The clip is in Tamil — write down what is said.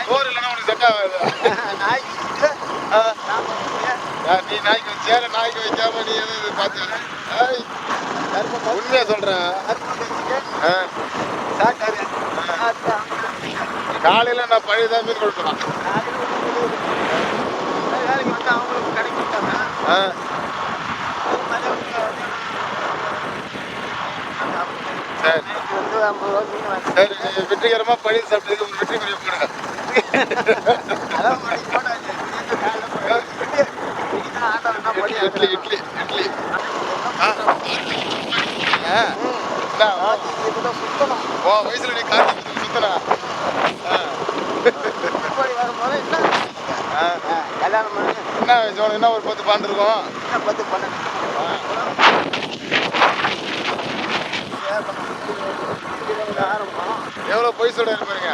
சோறு இல்லைன்னா உனக்கு செட் ஆகாது. நீ நாய்க்கு வச்சியா நாய்க்கு வைக்காம நீ எது பார்த்து உண்மையா சொல்றேன். காலையில நான் பழையதான் மீன் கொடுக்கலாம். சரி சரி, நீ வெற்றிகரமா பழி சாப்பிட்டதுக்கு ஒரு வெற்றி குறியை போடுங்க. இட்லி இட்லி இட்லி வயசுல நீ கார்த்திக் சுத்தனா என்ன வயசு என்ன ஒரு 10-12 இருக்கும். எவ்வளவு பொய் சொல்ல இருப்பாருங்க.